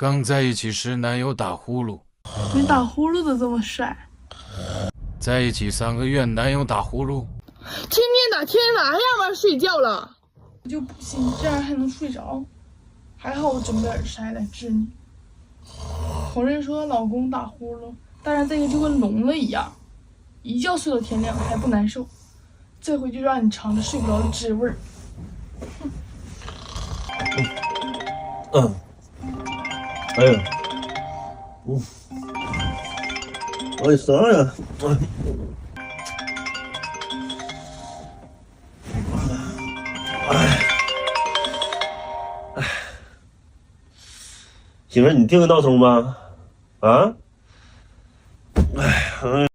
刚在一起时，男友打呼噜。你打呼噜都这么帅？在一起3个月，男友打呼噜。天天打，天天打，还让玩睡觉了？我就不信这样还能睡着。还好我准备耳塞来治你。红人说老公打呼噜，但是这个就跟聋了一样，一觉睡到天亮还不难受。这回就让你尝着睡不着的滋味儿。哎呀，哎啥呀？媳妇儿，你定个闹钟吧？啊？哎。